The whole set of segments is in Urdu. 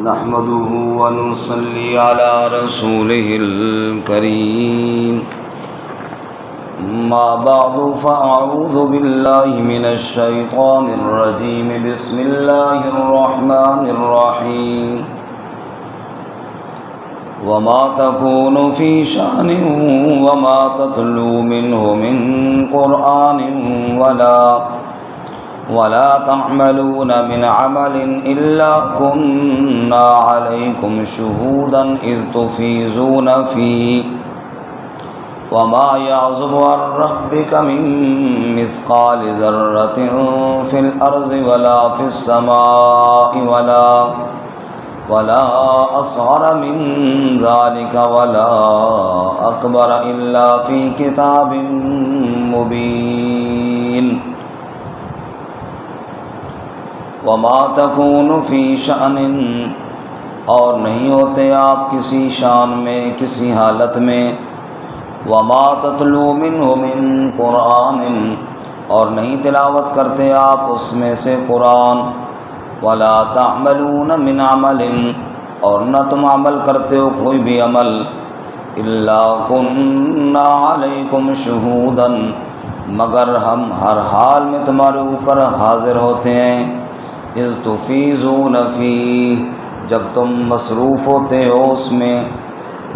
نحمده ونصلي على رسوله الكريم ما بعد فأعوذ بالله من الشيطان الرجيم بسم الله الرحمن الرحيم وما تكون في شأن وما تتلو منه من قرآن ولا تعملون من عمل إلا كنا عليكم شهودا إذ تفيضون فيه وما يعزب عن ربك من مثقال ذرة في الأرض ولا في السماء ولا أصغر من ذلك ولا أكبر إلا في كتاب مبين وما تكون في شأن اور نہیں ہوتے آپ کسی شان میں کسی حالت میں وما تتلو منه من قرآن اور نہیں تلاوت کرتے آپ اس میں سے قرآن ولا تعملون من عمل اور نہ تم عمل کرتے ہو کوئی بھی عمل الا كنا علیکم شہودا مگر ہم ہر حال میں تمہارے اوپر حاضر ہوتے ہیں اذ تفیضون فیہ جب تم مصروف ہوتے ہو اس میں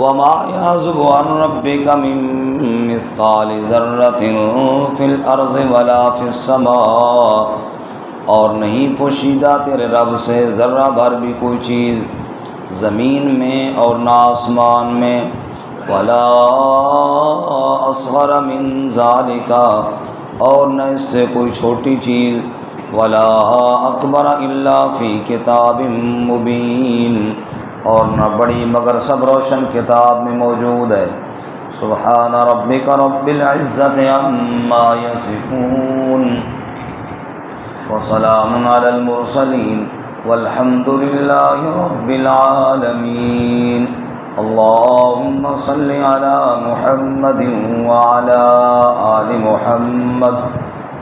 وما يعزب عن ربك من مثقال ذرة في الأرض ولا في السماء اور نہیں پوشیدہ تیرے رب سے ذرہ بھر بھی کوئی چیز زمین میں اور نہ آسمان میں ولا اصغر من ذلك اور نہ اس سے کوئی چھوٹی چیز ولا اکبر الا فی کتاب مبین اور نہ بڑی مگر سب روشن کتاب میں موجود ہے سبحان ربک رب العزت عما یصفون وسلام علی المرسلین والحمد للہ رب العالمین اللهم صل علی محمد وعلی آل محمد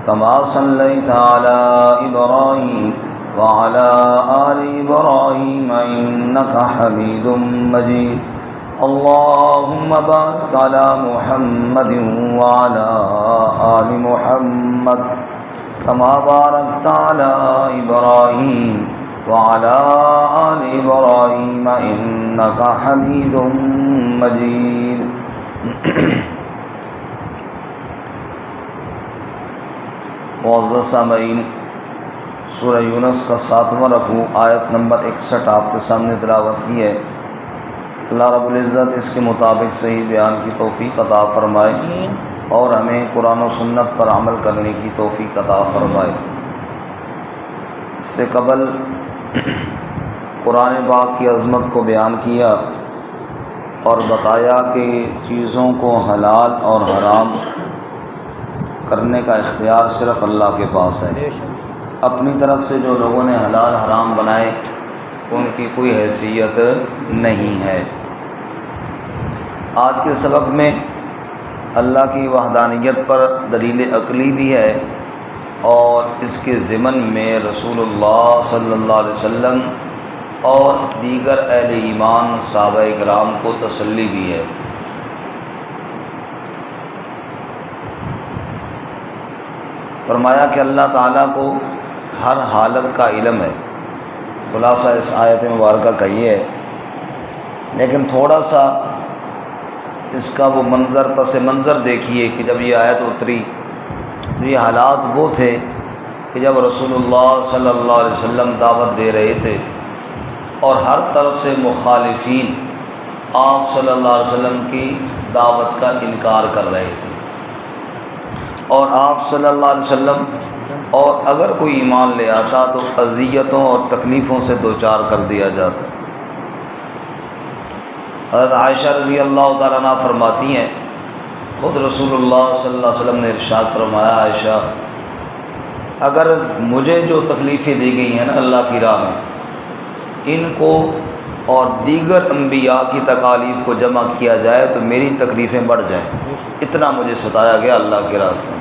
كما صليت على إبراهيم وعلى آل إبراهيم إنك حميد مجيد اللهم بارك على محمد وعلى آل محمد كما باركت على إبراهيم وعلى آل إبراهيم إنك حميد مجيد معزز سامعین سورہ یونس کا 7واں رکوع آیت نمبر 61 آپ کے سامنے تلاوت کی ہے. اللہ رب العزت اس کے مطابق صحیح بیان کی توفیق عطا فرمائے اور ہمیں قرآن و سنت پر عمل کرنے کی توفیق عطا فرمائے. اس سے قبل قرآن پاک کی عظمت کو بیان کیا اور بتایا کہ چیزوں کو حلال اور حرام کرنے کا اختیار صرف اللہ کے پاس ہے. اپنی طرف سے جو لوگوں نے حلال حرام بنائے ان کی کوئی حیثیت نہیں ہے. آج کے سبق میں اللہ کی وحدانیت پر دلیل عقلی بھی ہے اور اس کے ضمن میں رسول اللہ صلی اللہ علیہ وسلم اور دیگر اہل ایمان صحابہ کرام کو تسلی بھی ہے. فرمایا کہ اللہ تعالیٰ کو ہر حالت کا علم ہے. خلاصہ اس آیت مبارکہ کا یہ ہے، لیکن تھوڑا سا اس کا وہ پس منظر دیکھیے کہ جب یہ آیت اتری تو یہ حالات وہ تھے کہ جب رسول اللہ صلی اللہ علیہ وسلم دعوت دے رہے تھے اور ہر طرف سے مخالفین آپ صلی اللہ علیہ وسلم کی دعوت کا انکار کر رہے تھے اور آپ صلی اللہ علیہ وسلم اور اگر کوئی ایمان لے آتا تو اذیتوں اور تکلیفوں سے دوچار کر دیا جاتا. حضرت عائشہ رضی اللہ تعالیٰ عنہ فرماتی ہیں خود رسول اللہ صلی اللہ علیہ وسلم نے ارشاد فرمایا عائشہ اگر مجھے جو تکلیفیں دی گئی ہیں نا اللہ کی راہ میں ان کو اور دیگر انبیاء کی تکالیف کو جمع کیا جائے تو میری تکلیفیں بڑھ جائیں. اتنا مجھے ستایا گیا اللہ کے راستے میں.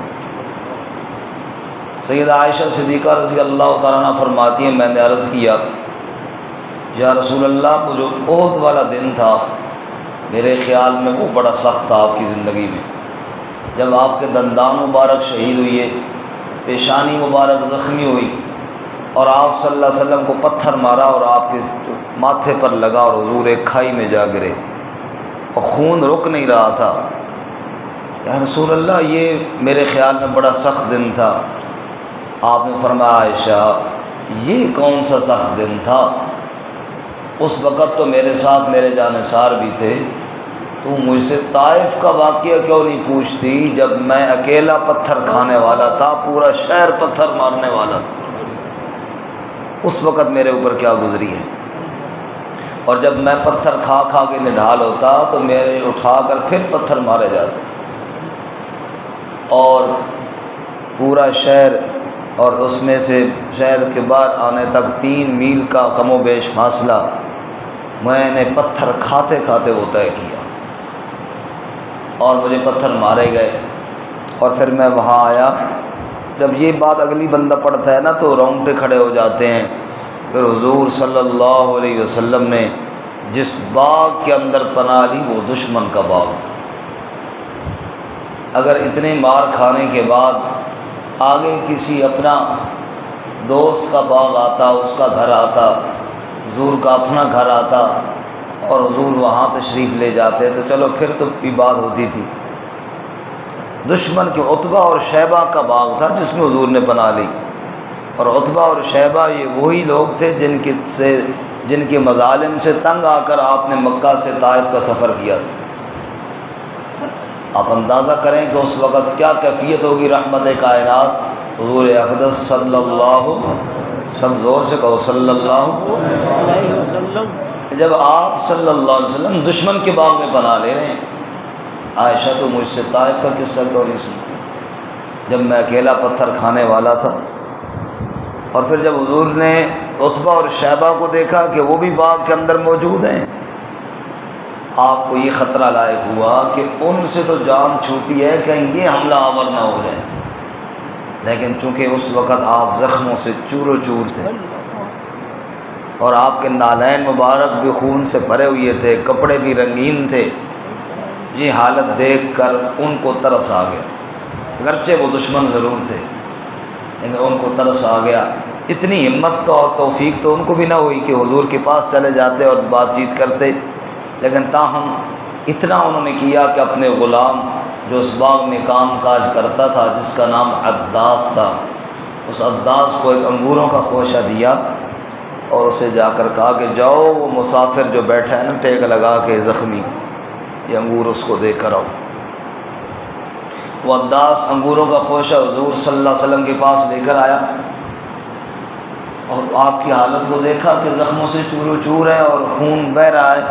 سیدہ عائشہ صدیقہ رضی اللہ تعالیٰ عنہ فرماتی ہیں میں نے عرض کیا یا رسول اللہ وہ جو احد والا دن تھا میرے خیال میں وہ بڑا سخت تھا آپ کی زندگی میں، جب آپ کے دندان مبارک شہید ہوئے، پیشانی مبارک زخمی ہوئی اور آپ صلی اللہ علیہ وسلم کو پتھر مارا اور آپ کے ماتھے پر لگا اور حضور ایک کھائی میں جا گرے اور خون رک نہیں رہا تھا۔ یا رسول اللہ یہ میرے خیال میں بڑا سخت دن تھا۔ آپ نے فرمایا عائشہ یہ کون سا سخت دن تھا، اس وقت تو میرے ساتھ میرے جانثار بھی تھے، تو مجھ سے طائف کا واقعہ کیوں نہیں پوچھتی جب میں اکیلا پتھر کھانے والا تھا، پورا شہر پتھر مارنے والا تھا، اس وقت میرے اوپر کیا گزری ہے؟ اور جب میں پتھر کھا کھا کے نڈھال ہوتا تو میرے اٹھا کر پھر پتھر مارے جاتے، اور پورا شہر اور اس میں سے شہر کے بعد آنے تک 3 میل کا کم و بیش فاصلہ میں نے پتھر کھاتے کھاتے وہ طے کیا، اور مجھے پتھر مارے گئے۔ اور پھر میں وہاں آیا، جب یہ بات اگلی بندہ پڑھتا ہے نا تو رونگٹے کھڑے ہو جاتے ہیں۔ پھر حضور صلی اللہ علیہ وسلم نے جس باغ کے اندر پناہ لی وہ دشمن کا باغ تھا۔ اگر اتنے مار کھانے کے بعد آگے کسی اپنا دوست کا باغ آتا، اس کا گھر آتا، حضور کا اپنا گھر آتا اور حضور وہاں تشریف لے جاتے تو چلو پھر تو بھی بات ہوتی تھی۔ دشمن کے عتبہ اور شیبہ کا باغ تھا جس میں حضور نے پناہ لی، اور عتبہ اور شیبہ یہ وہی لوگ تھے جن کے مظالم سے تنگ آ کر آپ نے مکہ سے طائف کا سفر کیا تھا۔ آپ اندازہ کریں کہ اس وقت کیا کیفیت ہوگی رحمت کائنات حضور اقدس صلی اللہ، سب زور سے کہو صلی اللہ علیہ وسلم، جب آپ صلی اللہ علیہ وسلم دشمن کے باغ میں پناہ لے رہے ہیں۔ عائشہ تو مجھ سے طائف کا قصہ کیوں نہیں سنتی، جب میں اکیلا پتھر کھانے والا تھا۔ اور پھر جب حضور نے عتبہ اور شیبہ کو دیکھا کہ وہ بھی باغ کے اندر موجود ہیں، آپ کو یہ خطرہ لاحق ہوا کہ ان سے تو جان چھوٹی ہے کہیں یہ حملہ آور نہ ہو جائے، لیکن چونکہ اس وقت آپ زخموں سے چور و چور تھے اور آپ کے نالین مبارک بھی خون سے بھرے ہوئے تھے، کپڑے بھی رنگین تھے، یہ حالت دیکھ کر ان کو ترس آ گیا، اگرچہ وہ دشمن ضرور تھے لیکن ان کو ترس آ گیا۔ اتنی ہمت تو اور توفیق تو ان کو بھی نہ ہوئی کہ حضور کے پاس چلے جاتے اور بات چیت کرتے، لیکن تاہم اتنا انہوں نے کیا کہ اپنے غلام جو اس باغ میں کام کاج کرتا تھا جس کا نام عداس تھا، اس عداس کو ایک انگوروں کا خوشہ دیا اور اسے جا کر کہا کہ جاؤ وہ مسافر جو بیٹھا ہے نا ٹیک لگا کے زخمی، یہ انگور اس کو دے کر آؤ۔ وہ عداس انگوروں کا خوشہ حضور صلی اللہ علیہ وسلم کے پاس لے کر آیا اور آپ کی حالت کو دیکھا کہ زخموں سے چور و چور ہے اور خون بہہ رہا ہے،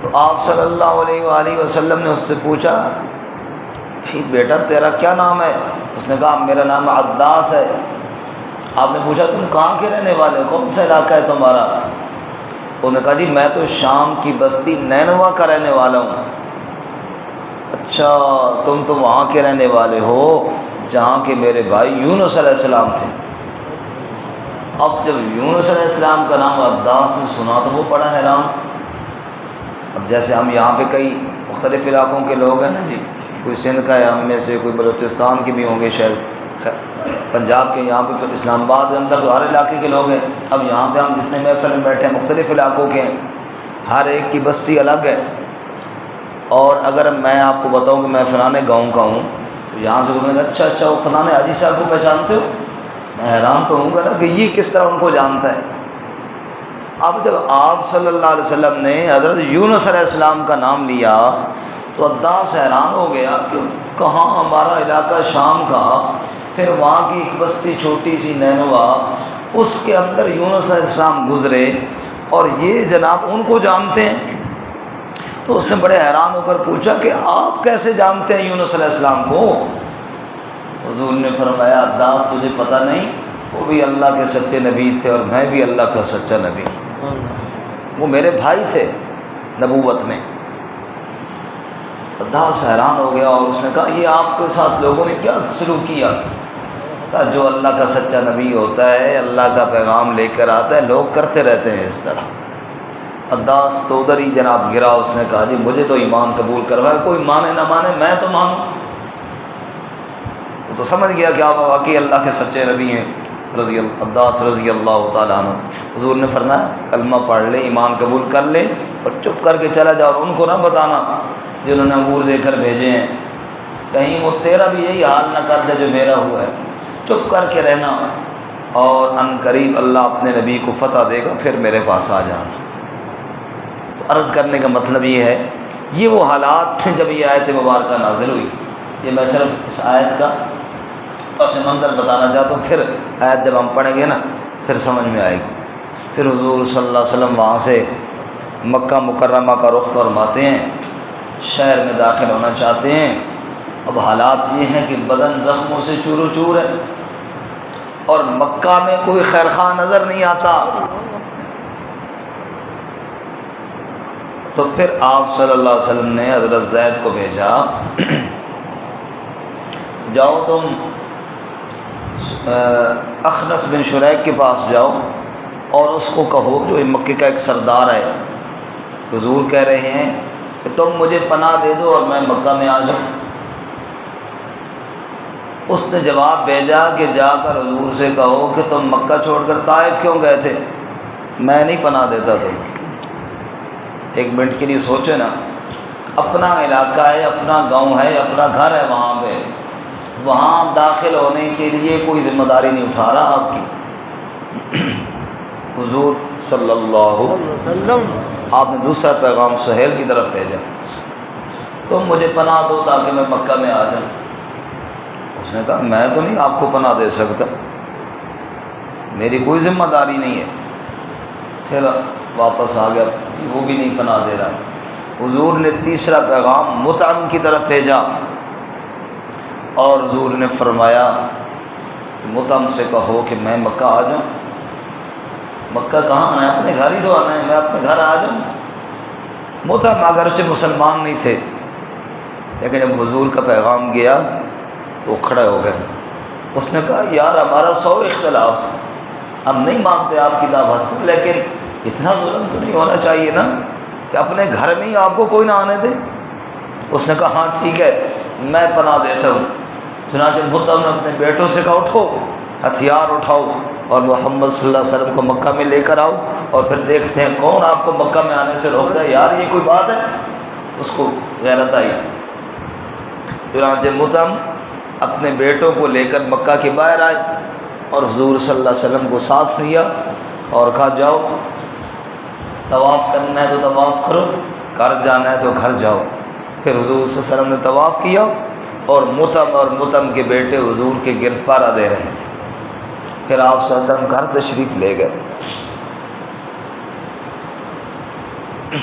تو آپ صلی اللہ علیہ وآلہ وسلم نے اس سے پوچھا بیٹا تیرا کیا نام ہے؟ اس نے کہا میرا نام عداس ہے۔ آپ نے پوچھا تم کہاں کے رہنے والے، کون سا علاقہ ہے تمہارا؟ انہوں نے کہا جی میں تو شام کی بستی نینوا کا رہنے والا ہوں۔ اچھا تم تو وہاں کے رہنے والے ہو جہاں کے میرے بھائی یونس علیہ السلام تھے۔ اب جب یونس علیہ السلام کا نام عداس نے سنا تو وہ بڑا حیران۔ اب جیسے ہم یہاں پہ کئی مختلف علاقوں کے لوگ ہیں نا جی، کوئی سندھ کا ہے ہم میں سے، کوئی بلوچستان کے بھی ہوں گے شاید، پنجاب کے، یہاں پہ اسلام آباد کے اندر ہر علاقے کے لوگ ہیں۔ اب یہاں پہ ہم جتنے محفل میں بیٹھے ہیں مختلف علاقوں کے ہیں، ہر ایک کی بستی الگ ہے، اور اگر میں آپ کو بتاؤں کہ میں فلانے گاؤں کا ہوں تو یہاں سے بولیں گے اچھا وہ فلانے حاجی صاحب کو پہچانتے ہو؟ میں حیران تو ہوں گا نا کہ یہ کس طرح ان کو جانتا ہے۔ اب جب آپ صلی اللہ علیہ وسلم نے حضرت یونس علیہ السلام کا نام لیا تو عداس حیران ہو گیا کہ کہاں ہمارا علاقہ شام کا، پھر وہاں کی ایک بستی چھوٹی سی نینوا، اس کے اندر یونس علیہ السلام گزرے اور یہ جناب ان کو جانتے ہیں۔ تو اس نے بڑے حیران ہو کر پوچھا کہ آپ کیسے جانتے ہیں یونس علیہ السلام کو؟ حضور نے فرمایا عداس تجھے پتہ نہیں، وہ بھی اللہ کے سچے نبی تھے اور میں بھی اللہ کا سچا نبی ہوں، وہ میرے بھائی تھے نبوت میں۔ عداس حیران ہو گیا اور اس نے کہا یہ آپ کے ساتھ لوگوں نے کیا سلوک کیا؟ جو اللہ کا سچا نبی ہوتا ہے، اللہ کا پیغام لے کر آتا ہے، لوگ کرتے رہتے ہیں اس طرح۔ عداس تو ادھر ہی جناب گرا، اس نے کہا جی مجھے تو ایمان قبول کروایا، کوئی مانے نہ مانے میں تو مانوں۔ وہ تو سمجھ گیا کہ آپ واقعی اللہ کے سچے نبی ہیں عداس رضی اللہ تعالیٰ عنہ۔ حضور نے فرمایا کلمہ پڑھ لے، ایمان قبول کر لے اور چپ کر کے چلا جا، اور ان کو نہ بتانا جنہوں نے انگور دے کر بھیجے ہیں، کہیں وہ تیرا بھی یہی حال نہ کر دے جو میرا ہوا ہے۔ چپ کر کے رہنا، اور ان قریب اللہ اپنے نبی کو فتح دے گا، پھر میرے پاس آ جانا۔ تو عرض کرنے کا مطلب یہ ہے، یہ وہ حالات تھے جب یہ آیت مبارکہ نازل ہوئی۔ یہ میں صرف اس آیت کا پس منظر بتانا چاہتا ہوں، پھر آیت جب ہم پڑھیں گے نا پھر سمجھ میں آئے گی۔ پھر حضور صلی اللہ علیہ وسلم وہاں سے مکہ مکرمہ کا رخ فرماتے ہیں، شہر میں داخل ہونا چاہتے ہیں۔ اب حالات یہ ہیں کہ بدن زخموں سے چور و چور ہے، اور مکہ میں کوئی خیر خواہ نظر نہیں آتا۔ تو پھر آپ صلی اللہ علیہ وسلم نے حضرت زید کو بھیجا، جاؤ تم اخنس بن شریک کے پاس جاؤ اور اس کو کہو، جو مکے کا ایک سردار ہے، حضور کہہ رہے ہیں کہ تم مجھے پناہ دے دو اور میں مکہ میں آ جاؤں۔ اس نے جواب بھیجا کہ جا کر حضور سے کہو کہ تم مکہ چھوڑ کر طائف کیوں گئے تھے، میں نہیں پناہ دیتا تم۔ ایک منٹ کے لیے سوچے نا، اپنا علاقہ ہے، اپنا گاؤں ہے، اپنا گھر ہے، وہاں داخل ہونے کے لیے کوئی ذمہ داری نہیں اٹھا رہا آپ کی۔ حضور صلی اللہ علیہ وسلم آپ نے دوسرا پیغام سہیل کی طرف بھیجا، تم مجھے پناہ دو تاکہ میں مکہ میں آ جاؤں۔ اس نے کہا میں تو نہیں آپ کو پناہ دے سکتا، میری کوئی ذمہ داری نہیں ہے۔ پھر واپس آ گیا، وہ بھی نہیں پناہ دے رہا۔ حضور نے تیسرا پیغام مطعم کی طرف بھیجا، اور حضور نے فرمایا کہ مطعم سے کہو کہ میں مکہ آ جاؤں۔ مکہ کہاں آنا ہے، اپنے گھر ہی تو آنا ہے، میں اپنے گھر آ جاؤں۔ مطعم اگرچہ مسلمان نہیں تھے، لیکن جب حضور کا پیغام گیا تو کھڑے ہو گئے۔ اس نے کہا یار ہمارا 100 اختلاف، ہم نہیں مانتے آپ کی دعوت، لیکن اتنا ظلم تو نہیں ہونا چاہیے نا کہ اپنے گھر میں ہی آپ کو کوئی نہ آنے دے۔ اس نے کہا ہاں ٹھیک ہے، میں پناہ دیتا ہوں۔ چنانچہ مطعم نے اپنے بیٹوں سے کہا اٹھو، ہتھیار اٹھاؤ اور محمد صلی اللہ علیہ وسلم کو مکہ میں لے کر آؤ، اور پھر دیکھتے ہیں کون آپ کو مکہ میں آنے سے روکتا ہے۔ یار یہ کوئی بات ہے؟ اس کو غیرت آئی۔ چنانچہ مطعم اپنے بیٹوں کو لے کر مکہ کے باہر آئے، اور حضور صلی اللہ علیہ وسلم کو ساتھ لیا اور کہا جاؤ، طواف کرنا ہے تو طواف کرو، گھر جانا ہے تو گھر جاؤ۔ پھر حضور صلی اللہ علیہ وسلم نے طواف کیا، اور مطعم کے بیٹے حضور کے گرد پارا دے رہے ہیں۔ پھر آپ صلی اللہ علیہ وسلم گھر تشریف لے گئے۔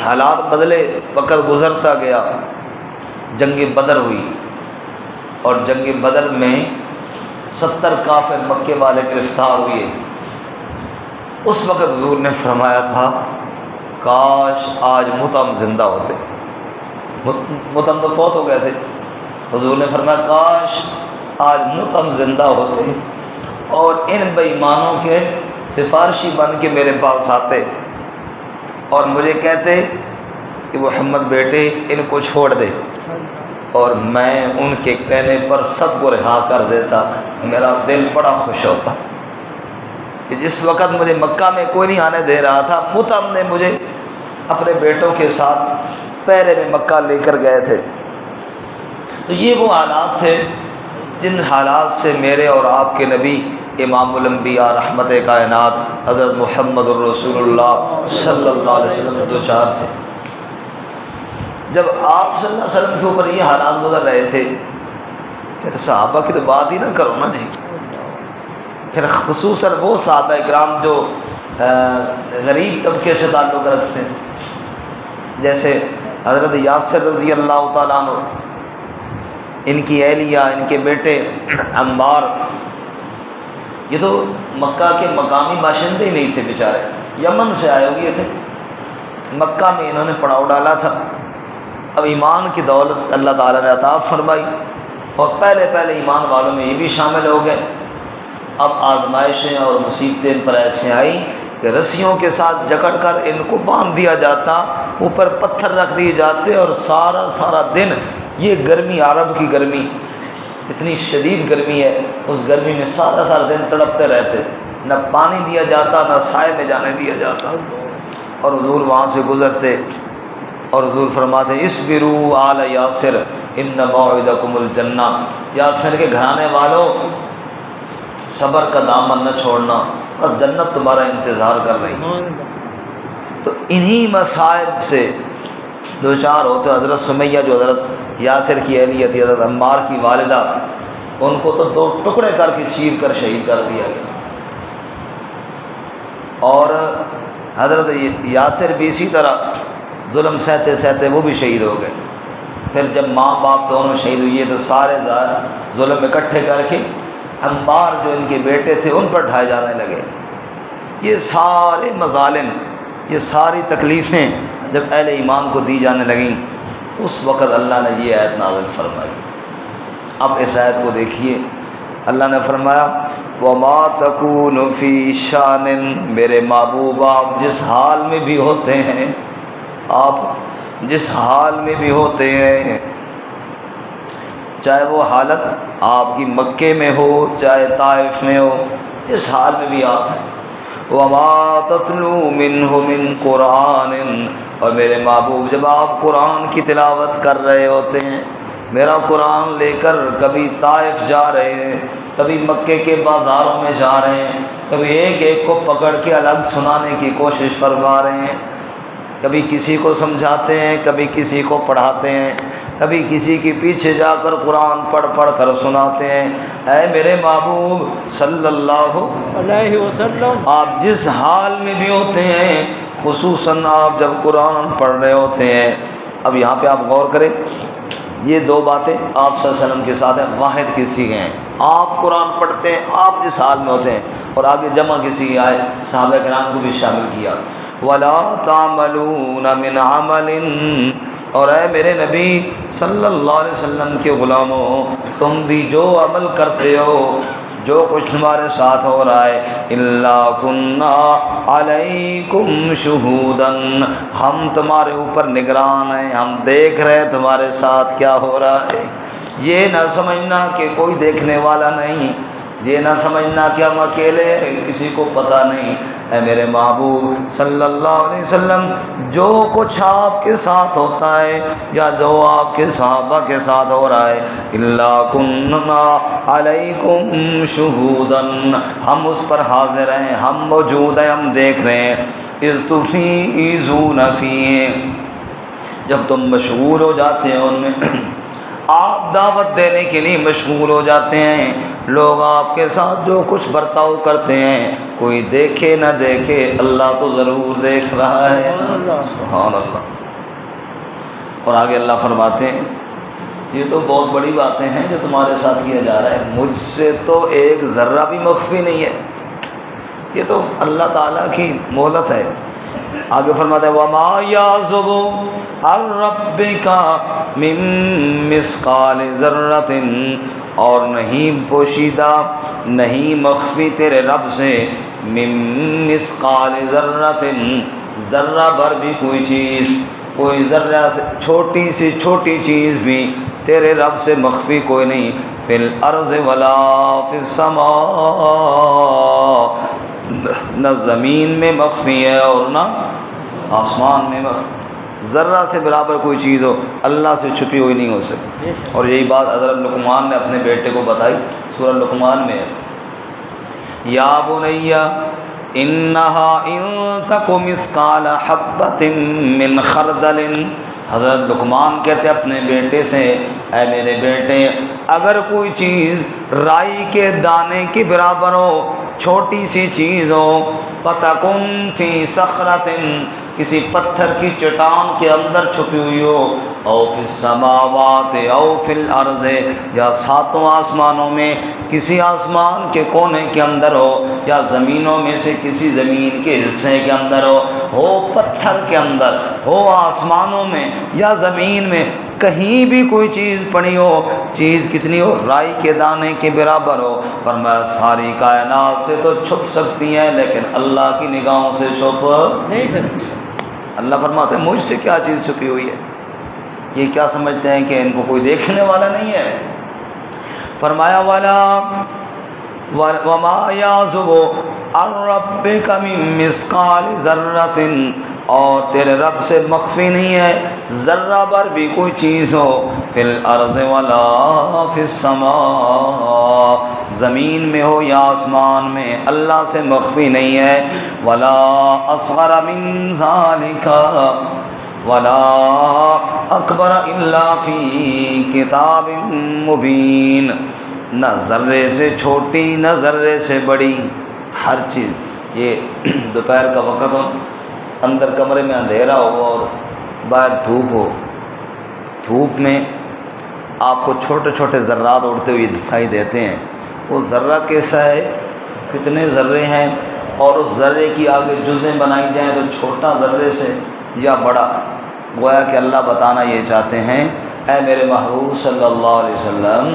حالات بدلے، وقت گزرتا گیا، جنگ بدر ہوئی، اور جنگ بدر میں 70 کافر مکے والے گرفتار ہوئے۔ اس وقت حضور نے فرمایا تھا کاش آج مطعم زندہ ہوتے۔ مطعم تو فوت ہو گئے تھے۔ حضور نے فرمایا کاش آج مطعم زندہ ہوتے اور ان بے ایمانوں کے سفارشی بن کے میرے پاس آتے اور مجھے کہتے کہ محمد بیٹے ان کو چھوڑ دے، اور میں ان کے کہنے پر سب کو رہا کر دیتا۔ میرا دل بڑا خوش ہوتا کہ جس وقت مجھے مکہ میں کوئی نہیں آنے دے رہا تھا، مطعم نے مجھے اپنے بیٹوں کے ساتھ پہرے میں مکہ لے کر گئے تھے۔ تو یہ وہ حالات تھے جن حالات سے میرے اور آپ کے نبی امام الانبیاء رحمت کائنات حضرت محمد الرسول اللہ صلی اللہ علیہ وسلم دو چار تھے۔ جب آپ صلی اللہ علیہ وسلم کے اوپر یہ حالات گزر رہے تھے، پھر صحابہ کی تو بات ہی نہ کرو نا جی، پھر خصوصاً وہ صحابہ اکرام جو غریب طبقے سے تعلق رکھتے ہیں، جیسے حضرت یاسر رضی اللہ تعالیٰ عنہ، ان کی اہلیہ، ان کے بیٹے عمار، یہ تو مکہ کے مقامی باشندے ہی نہیں تھے بیچارے، یمن سے آئے ہوئے تھے، مکہ میں انہوں نے پڑاؤ ڈالا تھا۔ اب ایمان کی دولت اللہ تعالیٰ نے عطا فرمائی، اور پہلے ایمان والوں میں یہ بھی شامل ہو گئے، اب آزمائشیں اور مصیبتیں ان پر ایسے آئیں کہ رسیوں کے ساتھ جکڑ کر ان کو باندھ دیا جاتا، اوپر پتھر رکھ دیے جاتے، اور سارا دن یہ گرمی، عرب کی گرمی اتنی شدید گرمی ہے، اس گرمی میں سارا دن تڑپتے رہتے، نہ پانی دیا جاتا نہ سائے میں جانے دیا جاتا، اور حضور وہاں سے گزرتے اور حضور فرماتے اصبروا آل یاسر ان موعدکم الجنہ، یاسر کے گھرانے والوں صبر کا دامن نہ چھوڑنا اور جنت تمہارا انتظار کر رہی ہے۔ تو انہی مصائب سے دو چار ہوتے، حضرت سمیہ جو حضرت یاسر کی اہلیہ تھی، حضرت عمار کی والدہ، ان کو تو 2 ٹکڑے کر کے چیر کر شہید کر دیا گیا، اور حضرت یاسر بھی اسی طرح ظلم سہتے سہتے وہ بھی شہید ہو گئے۔ پھر جب ماں باپ دونوں شہید ہوئے تو سارے ظلم اکٹھے کر کے عمار جو ان کے بیٹے تھے ان پر ڈھائے جانے لگے۔ یہ سارے مظالم، یہ ساری تکلیفیں جب اہل ایمان کو دی جانے لگیں، اس وقت اللہ نے یہ آیت نازل فرمائی۔ اب اس آیت کو دیکھیے، اللہ نے فرمایا وَمَا تَكُونُ فِي شَأْنٍ، میرے محبوب آپ جس حال میں بھی ہوتے ہیں، آپ جس حال میں بھی ہوتے ہیں، چاہے وہ حالت آپ کی مکے میں ہو چاہے طائف میں ہو، جس حال میں بھی آپ ہیں، وَمَا تَتْلُو مِنْهُ مِنْ قُرْآنٍ، اور میرے محبوب جب آپ قرآن کی تلاوت کر رہے ہوتے ہیں، میرا قرآن لے کر کبھی طائف جا رہے ہیں، کبھی مکے کے بازاروں میں جا رہے ہیں، کبھی ایک ایک کو پکڑ کے الگ سنانے کی کوشش فرما رہے ہیں، کبھی کسی کو سمجھاتے ہیں، کبھی کسی کو پڑھاتے ہیں، کبھی کسی کے پیچھے جا کر قرآن پڑھ کر سناتے ہیں، اے میرے محبوب صلی اللہ علیہ وسلم آپ جس حال میں بھی ہوتے ہیں، خصوصاً آپ جب قرآن پڑھ رہے ہوتے ہیں۔ اب یہاں پہ آپ غور کریں، یہ 2 باتیں آپ صلی اللہ علیہ وسلم کے ساتھ ہیں، واحد کسی کے ہیں، آپ قرآن پڑھتے ہیں آپ جس حال میں ہوتے ہیں، اور آگے جمع کسی کی آئے، صحابہ کرام کو بھی شامل کیا، وَلَا تَعْمَلُونَ مِنْ عَمَلٍ، اور اے میرے نبی صلی اللہ علیہ وسلم کے غلاموں، تم بھی جو عمل کرتے ہو، جو کچھ تمہارے ساتھ ہو رہا ہے، اِلَّا كُنَّا عَلَيْكُمْ شُهُودًا، ہم تمہارے اوپر نگران ہیں، ہم دیکھ رہے ہیں تمہارے ساتھ کیا ہو رہا ہے۔ یہ نہ سمجھنا کہ کوئی دیکھنے والا نہیں، یہ نہ سمجھنا کہ ہم اکیلے ہیں، کسی کو پتہ نہیں۔ اے میرے محبوب صلی اللہ علیہ وسلم جو کچھ آپ کے ساتھ ہوتا ہے یا جو آپ کے صحابہ کے ساتھ ہو رہا ہے، الا کننا علیکم شہودا، ہم اس پر حاضر ہیں، ہم موجود ہیں، ہم دیکھ رہے ہیں۔ اذ تفیضون فیہ، جب تم مشغول ہو جاتے ہیں ان میں، آپ دعوت دینے کے لیے مشغول ہو جاتے ہیں، لوگ آپ کے ساتھ جو کچھ برتاؤ کرتے ہیں، کوئی دیکھے نہ دیکھے اللہ تو ضرور دیکھ رہا ہے، سبحان اللہ۔ اور آگے اللہ فرماتے ہیں یہ تو بہت بڑی باتیں ہیں جو تمہارے ساتھ کیا جا رہا ہے، مجھ سے تو ایک ذرہ بھی مخفی نہیں ہے، یہ تو اللہ تعالیٰ کی مہلت ہے۔ آگے فرماتا ہے وَمَا يَعْزُبُ عَن رَّبِّكَ مِن مِّثْقَالِ ذَرَّةٍ، اور نہیں پوشیدہ نہیں مخفی تیرے رب سے، مِن مِّثْقَالِ ذَرَّةٍ، ذرہ بھر بھی کوئی چیز، کوئی ذرہ سے چھوٹی سی چھوٹی چیز بھی تیرے رب سے مخفی کوئی نہیں، فِي الْأَرْضِ وَلَا فِي السَّمَاءِ، نہ زمین میں مخفی ہے اور نہ آسمان میں مخفی، ذرہ سے برابر کوئی چیز ہو اللہ سے چھپی ہوئی نہیں ہو سکتی۔ اور یہی بات حضرت لقمان نے اپنے بیٹے کو بتائی، سورہ لقمان میں، یا بنی انہا ان تک مثقال حبۃ من خردل، حضرت لقمان کہتے اپنے بیٹے سے، اے میرے بیٹے اگر کوئی چیز رائی کے دانے کے برابر ہو، چھوٹی سی چیز ہو، فَتَكُنْ فِي صَخْرَةٍ، کسی پتھر کی چٹان کے اندر چھپی ہوئی ہو، او فی السماوات او فی الارض، یا ساتوں آسمانوں میں کسی آسمان کے کونے کے اندر ہو، یا زمینوں میں سے کسی زمین کے حصے کے اندر ہو پتھر کے اندر ہو، آسمانوں میں یا زمین میں، کہیں بھی کوئی چیز پڑی ہو، چیز کتنی ہو، رائی کے دانے کے برابر ہو، فرمایا ساری کائنات سے تو چھپ سکتی ہیں لیکن اللہ کی نگاہوں سے چھپ نہیں سکتی۔ اللہ فرماتے ہیں مجھ سے کیا چیز چھپی ہوئی ہے؟ یہ کیا سمجھتے ہیں کہ ان کو کوئی دیکھنے والا نہیں ہے؟ فرمایا وما یعزب عن ربک من مثقال ذرۃ، اور تیرے رب سے مخفی نہیں ہے ذرہ بھر بھی کوئی چیز ہو، فی الارض ولا فی السماء، زمین میں ہو یا آسمان میں، اللہ سے مخفی نہیں ہے، ولا اصغر من ذالک ولا اکبر الا فی کتاب مبین، نہ ذرے سے چھوٹی نہ ذرے سے بڑی، ہر چیز۔ یہ دوپہر کا وقت ہو، اندر کمرے میں اندھیرا ہو اور باہر دھوپ ہو، دھوپ میں آپ کو چھوٹے چھوٹے ذرات اڑتے ہوئے دکھائی دیتے ہیں، وہ ذرہ کیسا ہے، کتنے ذرے ہیں، اور اس ذرے کی آگے جزیں بنائی جائیں تو چھوٹا ذرے سے یا بڑا، گویا کہ اللہ بتانا یہ چاہتے ہیں اے میرے محبوب صلی اللہ علیہ وسلم،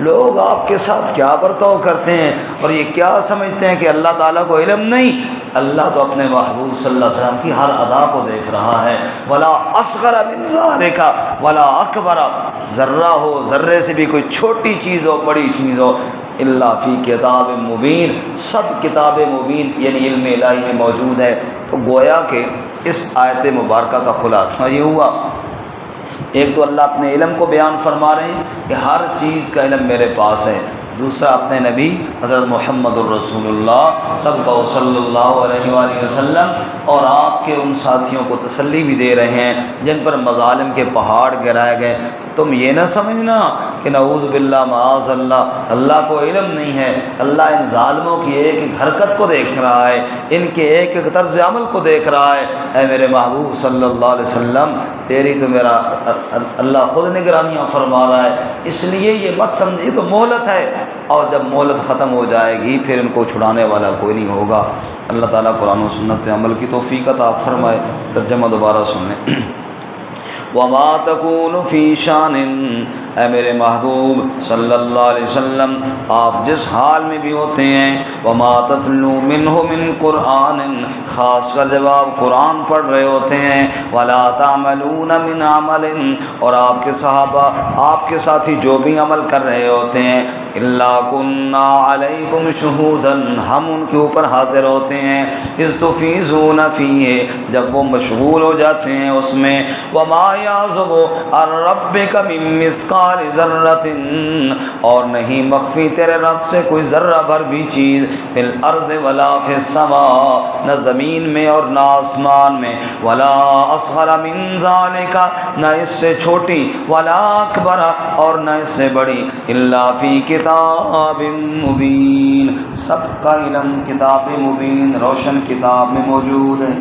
لوگ آپ کے ساتھ کیا برتاؤ کرتے ہیں اور یہ کیا سمجھتے ہیں کہ اللہ تعالیٰ کو علم نہیں؟ اللہ تو اپنے محبوب صلی اللہ علیہ وسلم کی ہر ادا کو دیکھ رہا ہے۔ ولا اصغر من ذالک ولا اکبر، ذرہ ہو، ذرے سے بھی کوئی چھوٹی چیز ہو بڑی چیز ہو، الا فی کتاب مبین، سب کتاب مبین یعنی علم الہی میں موجود ہے۔ تو گویا کہ اس آیت مبارکہ کا خلاصہ یہ ہوا، ایک تو اللہ اپنے علم کو بیان فرما رہے ہیں کہ ہر چیز کا علم میرے پاس ہے، دوسرا اپنے نبی حضرت محمد الرسول اللہ صلی اللہ علیہ وآلہ وسلم اور آپ کے ان ساتھیوں کو تسلی بھی دے رہے ہیں جن پر مظالم کے پہاڑ گرائے گئے۔ تم یہ نہ سمجھنا کہ نعوذ باللہ معاذ اللہ، اللہ کو علم نہیں ہے، اللہ ان ظالموں کی ایک ایک حرکت کو دیکھ رہا ہے، ان کے ایک ایک طرز عمل کو دیکھ رہا ہے۔ اے میرے محبوب صلی اللہ علیہ وسلم، تیری تو میرا اللہ خود نگرانیاں فرما رہا ہے، اس لیے یہ مت سمجھیے تو مہلت ہے، اور جب مہلت ختم ہو جائے گی پھر ان کو چھڑانے والا کوئی نہیں ہوگا۔ اللہ تعالیٰ قرآن و سنت پہ عمل کی توفیق عطا فرمائے۔ ترجمہ دوبارہ سن لیں۔ وما تکون فی شان، اے میرے محبوب صلی اللہ علیہ وسلم، آپ جس حال میں بھی ہوتے ہیں، وما تتلو منہ من قرآن، خاص کر جب آپ قرآن پڑھ رہے ہوتے ہیں، ولا تعملون من عمل، اور آپ کے صحابہ آپ کے ساتھی جو بھی عمل کر رہے ہوتے ہیں، الا کنا علیکم شہودا، ہم ان کے اوپر حاضر ہوتے ہیں، اذ تفیضون فیہ، جب وہ مشغول ہو جاتے ہیں اس میں، وما یعزب عن ربک من مثقال ذرۃ، اور نہیں مخفی تیرے رب سے کوئی ذرہ بھر بھی چیز، فی الارض ولا فی السماء، نہ زمین میں اور نہ آسمان میں، ولا اصغر من ذالک، نہ اس سے چھوٹی، ولا اکبر، اور نہ اس سے بڑی، الا فی کتاب مبین، سب کا علم کتاب مبین روشن کتاب میں موجود ہے۔